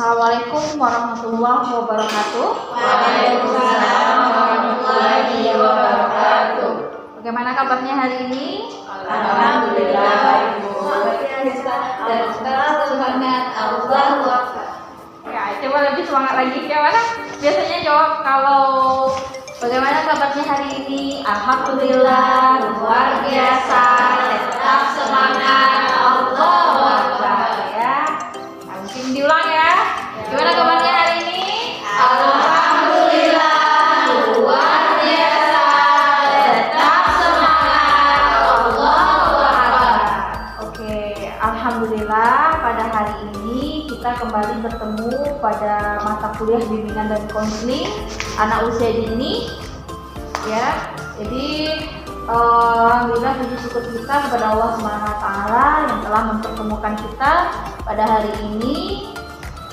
Assalamualaikum warahmatullahi wabarakatuh. Waalaikumsalam warahmatullahi wabarakatuh. Bagaimana kabarnya hari ini? Alhamdulillah, Ibu. Dan semangat Allah. Ya, coba lebih semangat lagi. Gimana? Biasanya jawab kalau bagaimana kabarnya hari ini? Alhamdulillah, luar biasa. Tetap semangat, Allahu Akbar ya. Nah, mungkin diulang ya. Gimana kabarnya hari ini? Alhamdulillah, luar biasa. Tetap semangat, Allahu Akbar. Oke, alhamdulillah pada hari ini kita kembali bertemu pada mata kuliah bimbingan dan konseling anak usia dini ya. Jadi alhamdulillah puji syukur kita kepada Allah SWT yang telah mempertemukan kita pada hari ini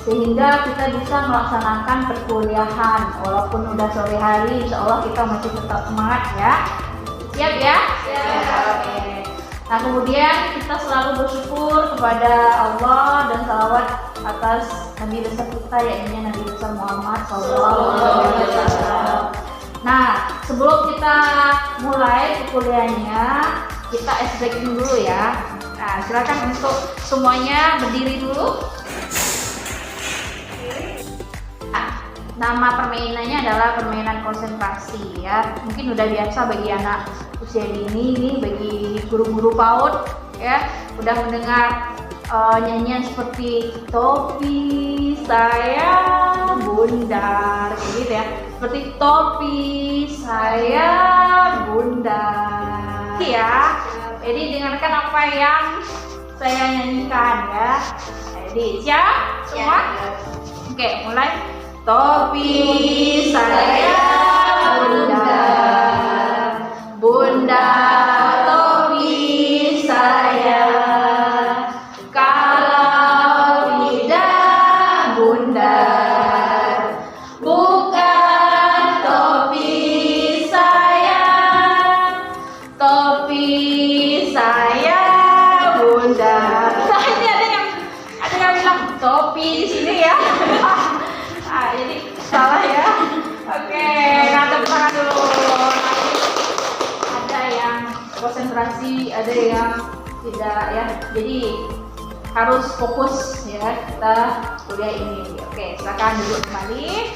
sehingga kita bisa melaksanakan perkuliahan walaupun udah sore hari. Insya Allah kita masih tetap semangat ya. Siap ya? Siap. Oke. Nah, kemudian kita selalu bersyukur kepada Allah dan salawat atas Nabi besar kita yaitu Nabi besar Muhammad SAW. Nah, sebelum kita mulai kuliahnya, kita ice breaking dulu ya. Nah, silakan untuk semuanya berdiri dulu. Nama permainannya adalah permainan konsentrasi ya. Mungkin udah biasa bagi anak usia dini nih, bagi guru-guru PAUD ya, udah mendengar nyanyian seperti topi saya bundar kayak gitu ya. Seperti topi saya bundar. Ya. Jadi dengarkan apa yang saya nyanyikan ya. Jadi siap semua? Oke, mulai. Topi saya bundar, bundar topi saya. Kalau tidak bundar, bukan topi saya. Topi saya bundar. Nah, ini ada yang bilang topi di sini ya. Jadi salah ya. Oke, nah tepuk tangan dulu. Ada yang konsentrasi, ada yang tidak ya. Jadi harus fokus ya kita kuliah ini. Oke, silakan duduk kembali.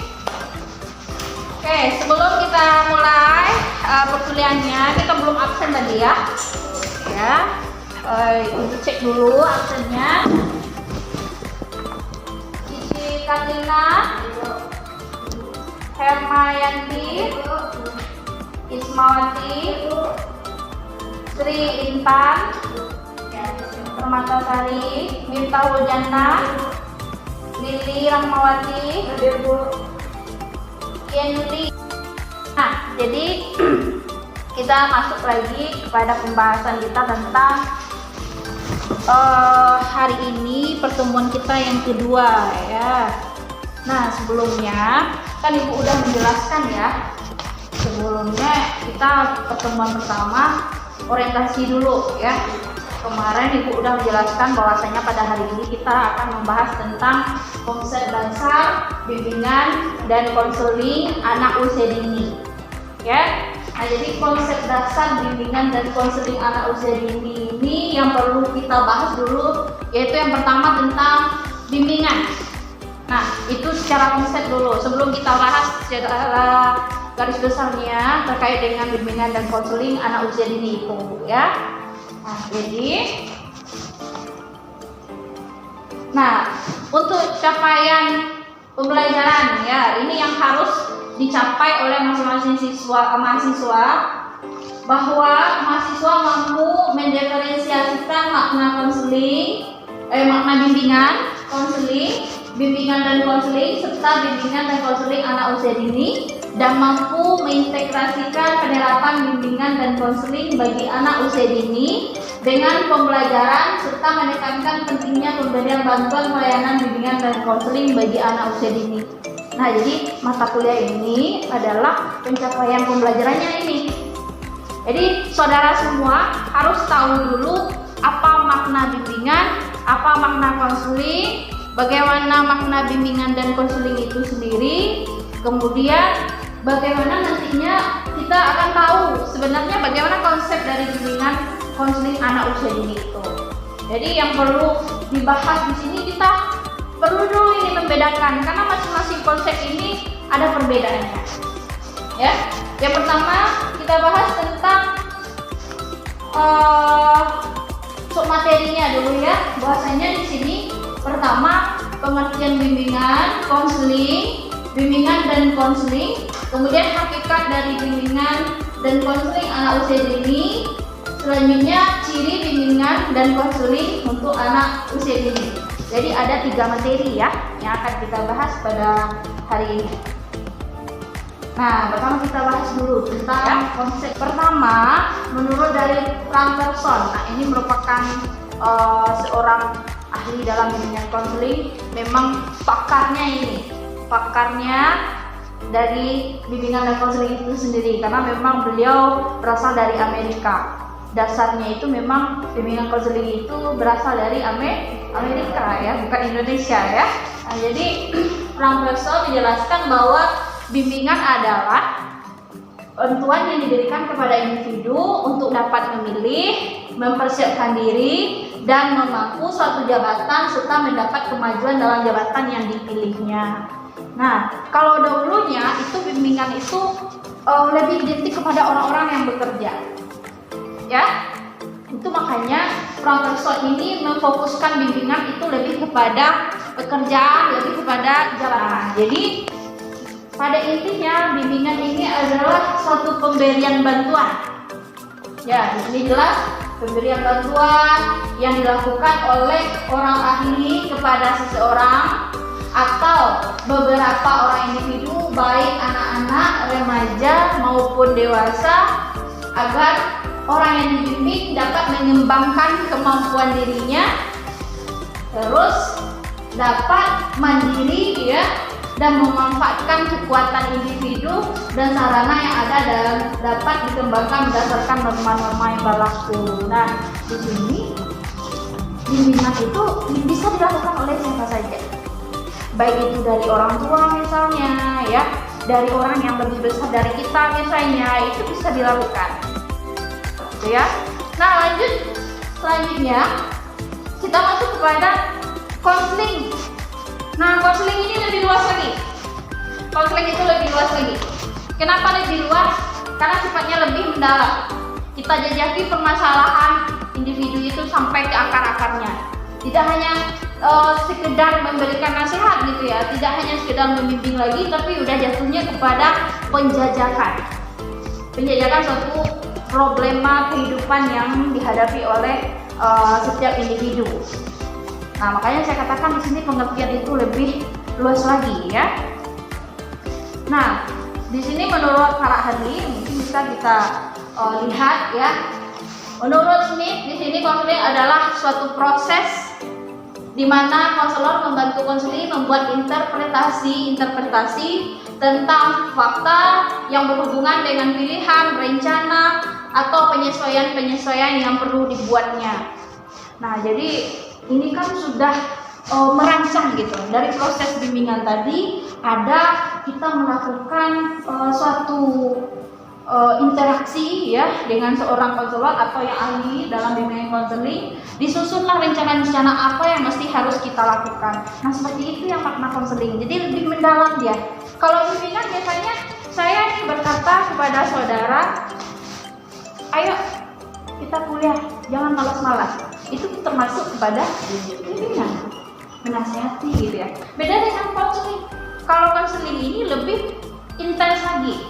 Oke, sebelum kita mulai perkuliahannya, kita belum absen tadi ya. Ya, Ibu cek dulu absennya. Cici Katrina, Hermayanti, Ismawati, Sri Intan, Permatasari, Miftahul Jannah, Lili Rahmawati, Yenli. Nah, jadi kita masuk lagi kepada pembahasan kita tentang hari ini pertemuan kita yang kedua ya. Nah, sebelumnya kan Ibu udah menjelaskan ya. Sebelumnya kita pertemuan pertama orientasi dulu ya. Kemarin Ibu udah menjelaskan bahwasanya pada hari ini kita akan membahas tentang konsep dasar bimbingan dan konseling anak usia dini. Ya. Nah, jadi konsep dasar bimbingan dan konseling anak usia dini ini yang perlu kita bahas dulu, yaitu yang pertama tentang bimbingan. Nah, itu secara konsep dulu sebelum kita bahas secara garis besarnya terkait dengan bimbingan dan konseling anak usia dini itu ya. Nah, jadi untuk capaian pembelajaran ya, ini yang harus dicapai oleh masing-masing mahasiswa bahwa mahasiswa mampu mendiferensiasikan makna konseling, makna bimbingan, konseling, bimbingan dan konseling serta bimbingan dan konseling anak usia dini dan mampu mengintegrasikan penerapan bimbingan dan konseling bagi anak usia dini dengan pembelajaran serta menekankan pentingnya pemberian bantuan pelayanan bimbingan dan konseling bagi anak usia dini. Nah, jadi mata kuliah ini adalah pencapaian pembelajarannya ini. Jadi saudara semua harus tahu dulu apa makna bimbingan, apa makna konseling, bagaimana makna bimbingan dan konseling itu sendiri, kemudian bagaimana nantinya kita akan tahu sebenarnya bagaimana konsep dari bimbingan konseling anak usia dini itu. Jadi yang perlu dibahas di sini kita perlu dulu ini membedakan karena masing-masing konsep ini ada perbedaannya. Ya, yang pertama kita bahas tentang materinya dulu ya. Bahasanya di sini pertama pengertian bimbingan, konseling, bimbingan dan konseling, kemudian hakikat dari bimbingan dan konseling anak usia dini, selanjutnya ciri bimbingan dan konseling untuk anak usia dini. Jadi ada 3 materi ya yang akan kita bahas pada hari ini. Nah, pertama kita bahas dulu tentang konsep pertama menurut dari Frank Persson. Nah, ini merupakan seorang ahli dalam bimbingan konseling, memang pakarnya dari bimbingan dan konseling itu sendiri karena memang beliau berasal dari Amerika. Dasarnya itu memang bimbingan konseling itu berasal dari Amerika ya, bukan Indonesia ya. Nah, jadi Frank Persson menjelaskan bahwa bimbingan adalah bantuan yang diberikan kepada individu untuk dapat memilih, mempersiapkan diri, dan memangku suatu jabatan serta mendapat kemajuan dalam jabatan yang dipilihnya. Nah, kalau dahulunya itu bimbingan itu lebih identik kepada orang-orang yang bekerja. Ya, itu makanya Frank Persson ini memfokuskan bimbingan itu lebih kepada pekerjaan, lebih kepada jabatan. Jadi pada intinya bimbingan ini adalah suatu pemberian bantuan. Ya, di sini jelas pemberian bantuan yang dilakukan oleh orang ahli kepada seseorang atau beberapa orang individu, baik anak-anak, remaja maupun dewasa, agar orang yang dibimbing dapat mengembangkan kemampuan dirinya, terus dapat mandiri ya, dan memanfaatkan kekuatan individu dan sarana yang ada dan dapat dikembangkan berdasarkan norma-norma yang berlaku. Nah, di sini bimbingan itu bisa dilakukan oleh siapa saja, baik itu dari orang tua misalnya ya, dari orang yang lebih besar dari kita misalnya, itu bisa dilakukan. Ya. Nah, selanjutnya kita masuk kepada konseling. Nah, konseling ini lebih luas lagi. Konseling itu lebih luas lagi. Kenapa lebih luas? Karena sifatnya lebih mendalam. Kita jajaki permasalahan individu itu sampai ke akar-akarnya. Tidak hanya sekedar memberikan nasihat gitu ya, tidak hanya sekedar membimbing lagi, tapi udah jatuhnya kepada penjajakan suatu problema kehidupan yang dihadapi oleh setiap individu. Nah, makanya saya katakan di sini pengertian itu lebih luas lagi ya. Nah, di sini menurut para ahli mungkin bisa kita lihat ya. Menurut Smith, di sini konseling adalah suatu proses di mana konselor membantu konseli membuat interpretasi tentang fakta yang berhubungan dengan pilihan, rencana, atau penyesuaian yang perlu dibuatnya. Nah, jadi ini kan sudah merancang gitu. Dari proses bimbingan tadi ada kita melakukan suatu interaksi ya dengan seorang konselor atau yang ahli dalam bimbingan konseling, disusunlah rencana-rencana apa yang mesti harus kita lakukan. Nah, seperti itu yang makna konseling. Jadi lebih mendalam dia. Kalau bimbingan biasanya saya nih berkata kepada saudara, ayo kita kuliah, jangan malas-malas. Itu termasuk kepada bimbingan, menasihati gitu ya. Beda dengan konseling. Kalau konseling ini lebih intens lagi.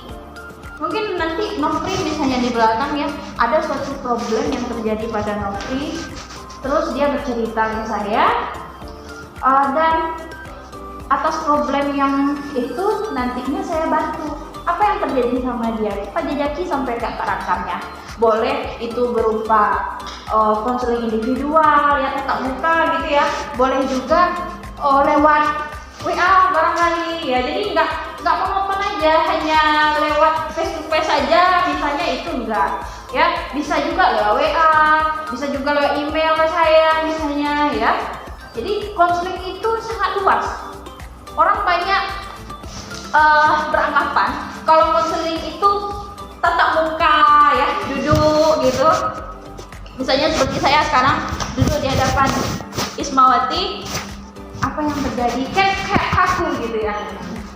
Mungkin nanti Nofri misalnya di belakang ya, ada suatu problem yang terjadi pada Nofri, terus dia bercerita ke saya, dan atas problem yang itu nantinya saya bantu. Apa yang terjadi sama dia? Kita jajaki sampai ke akar-akarnya. Boleh itu berupa konseling individual ya, tatap muka gitu ya. Boleh juga lewat WA barangkali ya. Jadi nggak monoton aja hanya lewat face to face saja misalnya, itu enggak ya. Bisa juga lewat WA, bisa juga lewat email ke saya misalnya ya. Jadi konseling itu sangat luas. Orang banyak beranggapan kalau konseling itu tatap muka ya, duduk gitu. Misalnya seperti saya sekarang duduk di hadapan Ismawati, apa yang terjadi kayak kaku gitu ya.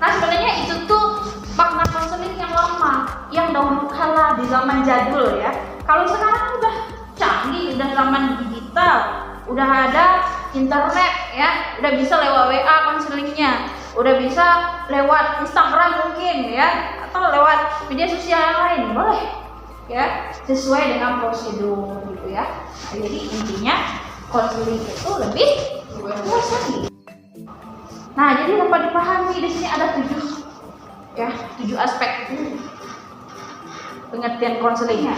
Nah sebenarnya itu tuh makna konseling yang lama, yang dahulu kala di zaman jadul ya. Kalau sekarang udah canggih, udah zaman digital, udah ada internet ya, udah bisa lewat WA konselingnya, udah bisa lewat Instagram mungkin ya, atau lewat media sosial yang lain boleh ya, sesuai dengan prosedur gitu ya. Nah, jadi intinya konseling itu lebih luas lagi. Nah, jadi dapat dipahami di sini ada 7 aspek pengertian konselingnya.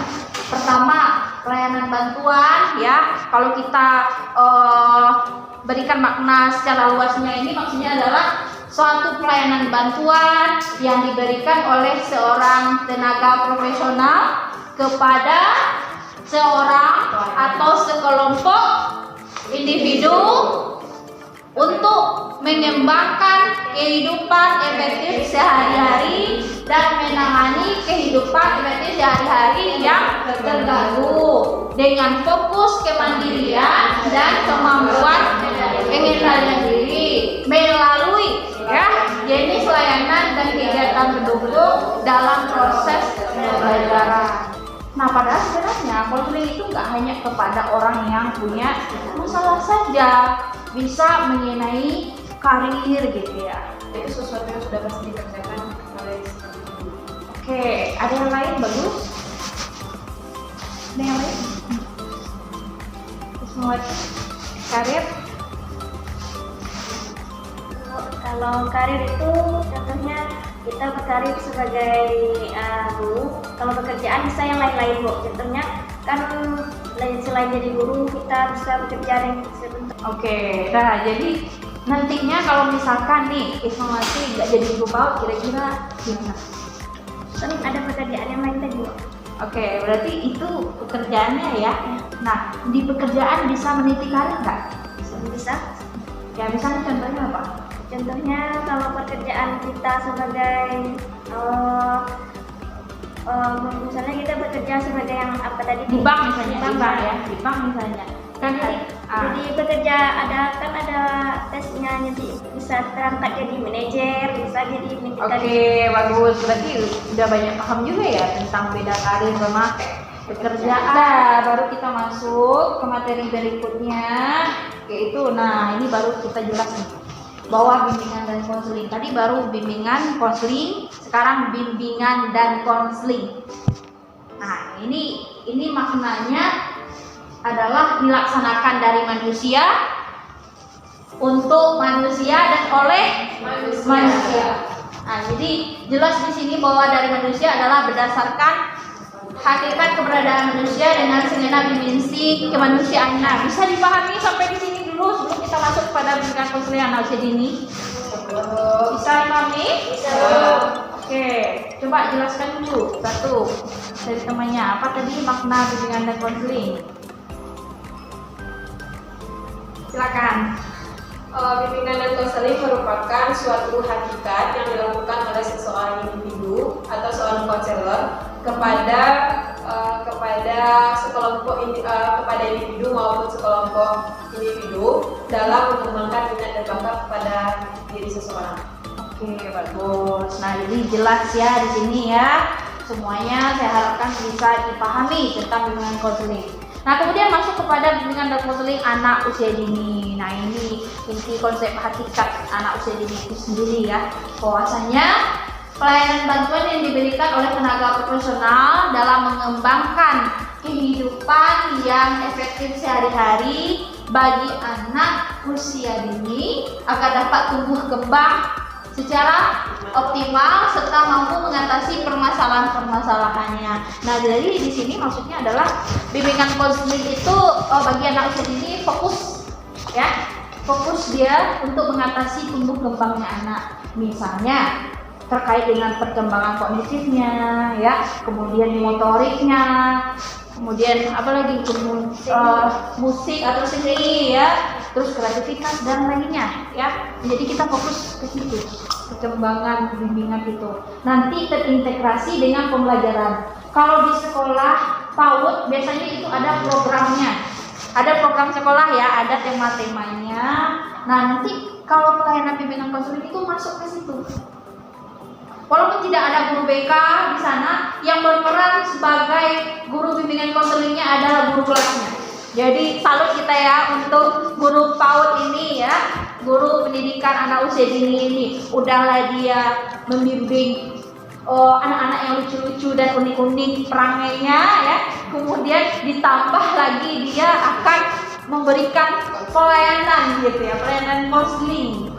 Pertama, pelayanan bantuan ya. Kalau kita berikan makna secara luasnya ini maksudnya adalah suatu pelayanan bantuan yang diberikan oleh seorang tenaga profesional kepada seorang atau sekelompok individu untuk mengembangkan kehidupan efektif sehari-hari dan menangani kehidupan efektif sehari-hari yang terganggu dengan fokus kemandirian dan kemampuan pengendalian diri melalui ya jenis layanan dan kegiatan pendukung dalam proses pembelajaran. Nah, padahal sebenarnya konseling itu nggak hanya kepada orang yang punya masalah saja, bisa mengenai karir gitu ya. Itu sesuatu yang sudah pasti dikerjakan oleh Oke, ada yang lain bagus? Ada yang lain? Semua karir? Kalau karir itu contohnya kita berkarir sebagai guru. Kalau pekerjaan bisa yang lain-lain Bu. Contohnya kan selain jadi guru kita bisa bekerja dengan sebentar. Oke, nah jadi nantinya kalau misalkan nih Ismawati nggak jadi guru PAUD kira-kira gimana? Kan ada pekerjaan yang lain tadi Bu. Oke, berarti itu pekerjaannya ya. Nah, di pekerjaan bisa meniti karir nggak? Bisa. Ya, misalnya contohnya apa? Contohnya kalau pekerjaan kita sebagai misalnya kita bekerja sebagai yang apa tadi Di bank misalnya, Di bank, di bank ya, di bank misalnya. Kan jadi bekerja ada tesnya, jadi bisa terangkat jadi manajer, bisa jadi Oke, bagus. Berarti udah banyak paham juga ya tentang beda karir sama pekerjaan. Baru kita masuk ke materi berikutnya, yaitu nah ini baru kita jelas nih bahwa bimbingan dan konseling. Tadi baru bimbingan konseling, sekarang bimbingan dan konseling. Nah, ini maknanya adalah dilaksanakan dari manusia untuk manusia dan oleh manusia. Nah, jadi jelas di sini bahwa dari manusia adalah berdasarkan hakikat keberadaan manusia dengan segenap dimensi kemanusiaan. Nah, bisa dipahami sampai di sini dulu sebelum kita masuk pada bimbingan konseling anak usia dini. Bisa dipahami? Bisa. Oke, coba jelaskan dulu satu dari temannya apa tadi makna bimbingan dan konseling. Silakan. Bimbingan dan konseling merupakan suatu hakikat yang dilakukan oleh seseorang individu atau seorang konselor kepada kepada individu maupun sekelompok individu dalam mengembangkan minat dan bakat kepada diri seseorang. Oke, bagus. Nah, jadi jelas ya di sini ya. Semuanya saya harapkan bisa dipahami tentang bimbingan konseling. Nah, kemudian masuk kepada bimbingan dan konseling anak usia dini. Nah, ini inti konsep hakikat anak usia dini itu sendiri ya. Bahwasanya pelayanan bantuan yang diberikan oleh tenaga profesional dalam mengembangkan kehidupan yang efektif sehari-hari bagi anak usia dini agar dapat tumbuh kembang secara optimal serta mampu mengatasi permasalahan-permasalahannya. Nah, jadi di sini maksudnya adalah bimbingan konseling itu bagi anak usia dini fokus ya, fokus dia untuk mengatasi tumbuh kembangnya anak. Misalnya terkait dengan perkembangan kognitifnya ya, kemudian motoriknya, kemudian apa lagi musik atau seni ya, terus kreativitas dan lainnya ya. Jadi kita fokus ke situ, perkembangan bimbingan itu nanti terintegrasi dengan pembelajaran. Kalau di sekolah PAUD biasanya itu ada programnya, ada program sekolah ya, ada tema-temanya. Nah nanti kalau pelayanan bimbingan konseling itu masuk ke situ. Walaupun tidak ada guru BK di sana, yang berperan sebagai guru bimbingan konselingnya adalah guru kelasnya. Jadi salut kita ya untuk guru PAUD ini ya, guru pendidikan anak usia dini ini. Udahlah dia membimbing anak-anak yang lucu-lucu dan unik-unik perangainya ya. Kemudian ditambah lagi dia akan memberikan pelayanan gitu ya, pelayanan konseling.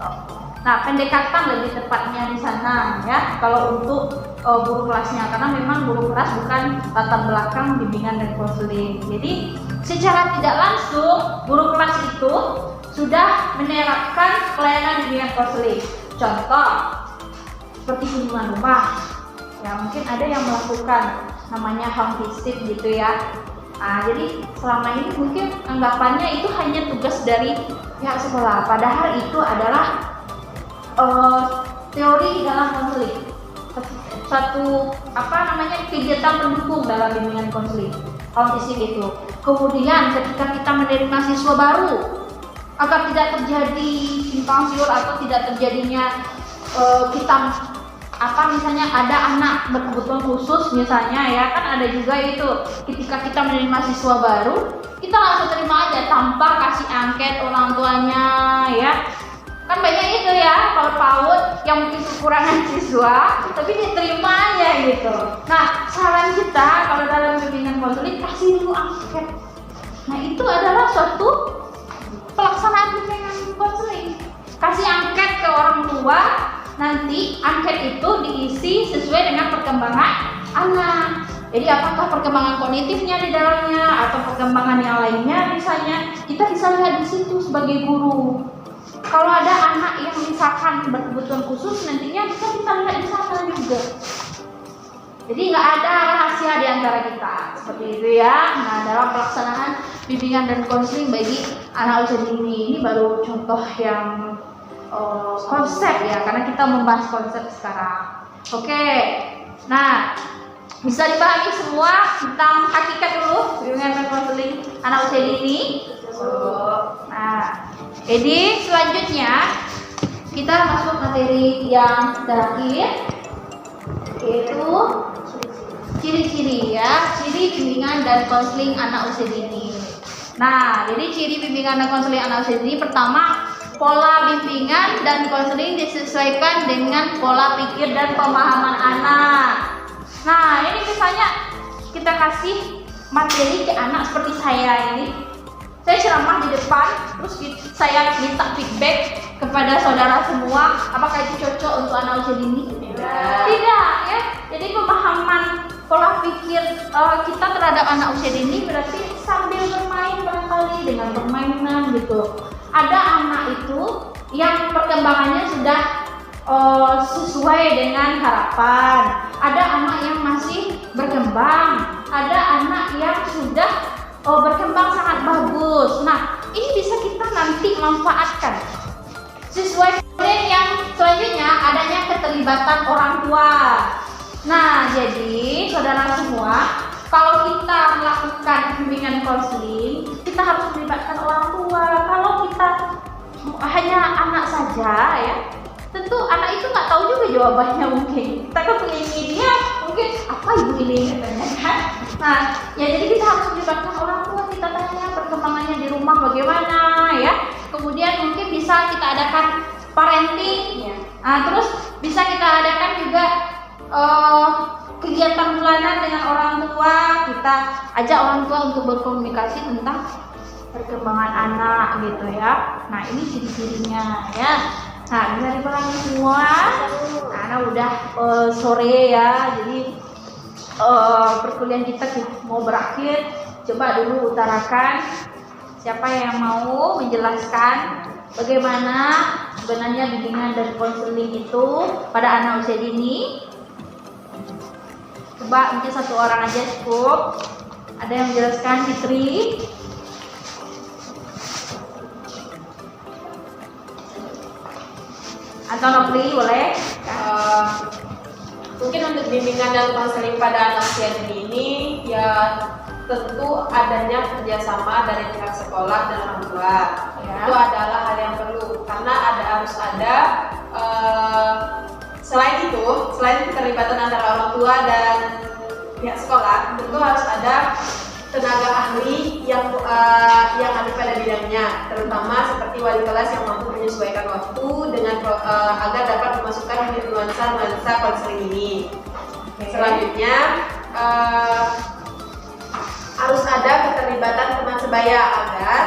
Nah, pendekatan lebih tepatnya di sana ya, kalau untuk guru kelasnya, karena memang guru kelas bukan latar belakang bimbingan dan konseling. Jadi secara tidak langsung guru kelas itu sudah menerapkan pelayanan bimbingan konseling. Contoh seperti kunjungan rumah, ya mungkin ada yang melakukan namanya home visit gitu ya. Jadi selama ini mungkin anggapannya itu hanya tugas dari pihak sekolah, padahal itu adalah teori dalam konseling, satu kegiatan pendukung dalam bimbingan konseling, home visit itu. Kemudian ketika kita menerima siswa baru, agar tidak terjadi simpang siur atau tidak terjadinya kita misalnya ada anak berkebutuhan khusus misalnya ya, kan ada juga itu ketika kita menerima siswa baru kita langsung terima aja tanpa kasih angket orang tuanya ya. Kan banyak itu ya kalau PAUD yang mungkin kekurangan siswa tapi diterima aja gitu. Nah saran kita kalau dalam bimbingan konseling kasih dulu angket. Nah itu adalah suatu pelaksanaan bimbingan konseling. Kasih angket ke orang tua, nanti angket itu diisi sesuai dengan perkembangan anak. Jadi apakah perkembangan kognitifnya di dalamnya atau perkembangan yang lainnya misalnya, kita bisa lihat di situ sebagai guru. Kalau ada anak yang misalkan berkebutuhan khusus, nantinya bisa kita lihat di sana juga. Jadi nggak ada rahasia di antara kita seperti itu ya. Nah dalam pelaksanaan bimbingan dan konseling bagi anak usia dini ini baru contoh yang konsep ya, karena kita membahas konsep sekarang. Oke, nah bisa dipahami semua tentang hakikat dulu bimbingan dan konseling anak usia dini. Nah, jadi selanjutnya kita masuk materi yang terakhir, yaitu ciri-ciri ya, ciri bimbingan dan konseling anak usia dini. Nah, jadi ciri bimbingan dan konseling anak usia dini pertama, pola bimbingan dan konseling disesuaikan dengan pola pikir dan pemahaman anak. Nah, ini misalnya kita kasih materi ke anak seperti saya ini. Saya ceramah di depan, terus saya minta feedback kepada saudara semua, apakah itu cocok untuk anak usia dini? Tidak ya. Jadi pemahaman pola pikir kita terhadap anak usia dini berarti sambil bermain barangkali dengan permainan gitu. Ada anak itu yang perkembangannya sudah sesuai dengan harapan. Ada anak yang masih berkembang. Ada anak yang sudah berkembang sangat bagus. Nah, ini bisa kita nanti manfaatkan sesuai. Kemudian yang selanjutnya adanya keterlibatan orang tua. Nah, jadi saudara semua, kalau kita melakukan bimbingan konseling, kita harus melibatkan orang tua. Kalau kita hanya anak saja ya, tentu anak itu nggak tahu juga jawabannya mungkin. Kita kan penyanyi dia, mungkin apa ibu ini katanya kan. Nah, ya jadi kita harus melibatkan orang tua, kita tanya perkembangannya di rumah bagaimana ya. Kemudian mungkin bisa kita adakan parenting ya. Nah, terus bisa kita adakan juga kegiatan bulanan dengan orang tua. Kita ajak orang tua untuk berkomunikasi tentang perkembangan anak gitu ya. Nah, ini ciri-cirinya ya. Nah, bisa dipahami semua. Karena udah sore ya, jadi perkuliahan kita mau berakhir. Coba dulu utarakan siapa yang mau menjelaskan bagaimana sebenarnya bimbingan dan konseling itu pada anak usia dini. Coba mungkin satu orang aja cukup. Ada yang menjelaskan, Fitri? Atau Nopri boleh? Mungkin untuk bimbingan dan konseling pada anak usia dini ini ya tentu adanya kerjasama dari pihak sekolah dan orang tua. Ya. Itu adalah hal yang perlu karena harus ada selain keterlibatan antara orang tua dan pihak sekolah, tentu harus ada tenaga ahli yang ada pada bidangnya, terutama seperti wali kelas yang mampu menyesuaikan waktu dengan agar dapat memasukkan nuansa konseling ini. Selanjutnya harus ada keterlibatan teman sebaya agar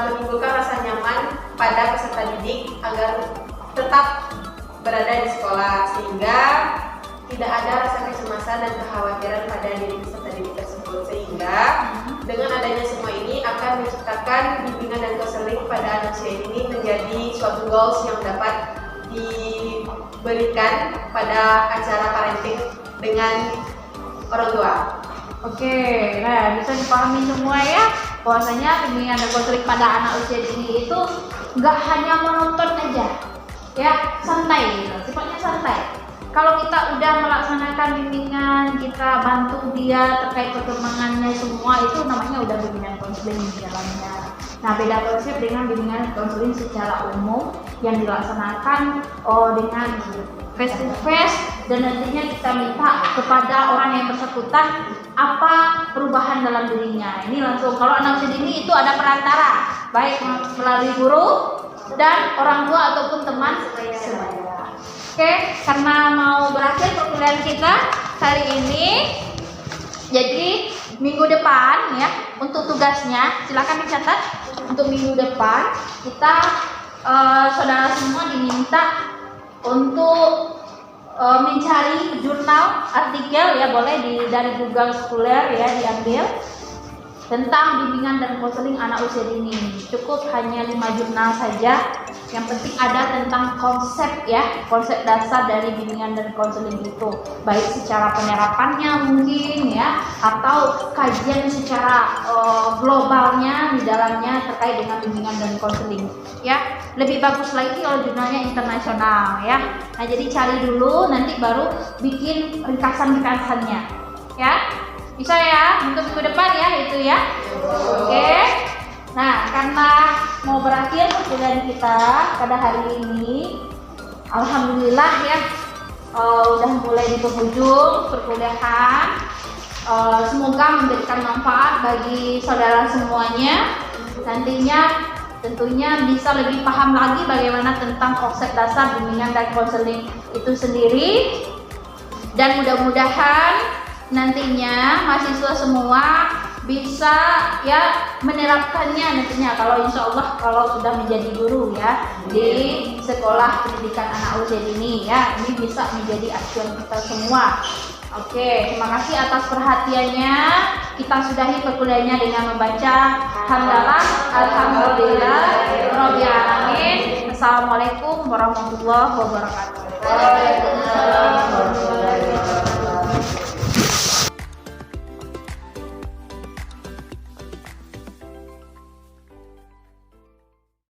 menimbulkan rasa nyaman pada peserta didik agar tetap berada di sekolah sehingga tidak ada rasa kecemasan dan kekhawatiran pada diri peserta didik tersebut, sehingga dengan adanya semua ini akan menciptakan bimbingan dan konseling pada anak usia ini menjadi suatu goals yang dapat diberikan pada acara parenting dengan orang tua. Oke, nah bisa dipahami semua ya, bahwasanya bimbingan dan konseling pada anak usia dini itu nggak hanya menonton aja, ya santai, gitu. Sifatnya santai. Kalau kita udah melaksanakan bimbingan, kita bantu dia terkait perkembangannya semua, itu namanya udah bimbingan konseling di dalamnya. Nah, beda konsep dengan bimbingan konseling secara umum yang dilaksanakan dengan face to face, dan nantinya kita minta kepada orang yang bersangkutan apa perubahan dalam dirinya. Ini langsung, kalau anak usia dini itu ada perantara, baik melalui guru dan orang tua ataupun teman sebaya. Oke, karena mau berakhir perkuliahan kita hari ini, jadi minggu depan ya untuk tugasnya silakan dicatat. Untuk minggu depan kita saudara semua diminta untuk mencari jurnal artikel ya, boleh dari Google Scholar ya diambil tentang bimbingan dan konseling anak usia dini. Cukup hanya 5 jurnal saja. Yang penting ada tentang konsep ya, konsep dasar dari bimbingan dan konseling itu, baik secara penerapannya mungkin ya, atau kajian secara globalnya di dalamnya terkait dengan bimbingan dan konseling ya. Lebih bagus lagi kalau jurnalnya internasional ya. Nah, jadi cari dulu, nanti baru bikin ringkasan-ringkasannya ya. Bisa ya untuk minggu depan ya itu ya. Oke. Nah, karena mau berakhir perkuliahan kita pada hari ini, alhamdulillah ya, udah mulai di penghujung perkuliahan. Semoga memberikan manfaat bagi saudara semuanya. Nantinya tentunya bisa lebih paham lagi bagaimana tentang konsep dasar bimbingan dan konseling itu sendiri. Dan mudah-mudahan nantinya mahasiswa semua bisa ya menerapkannya nantinya, kalau insya Allah kalau sudah menjadi guru ya di sekolah pendidikan anak usia dini ya, ini bisa menjadi acuan kita semua. Oke, terima kasih atas perhatiannya. Kita sudahi perkuliahannya dengan membaca hamdalah alhamdulillah rabbil alamin. Assalamualaikum warahmatullahi wabarakatuh. Waalaikumsalam.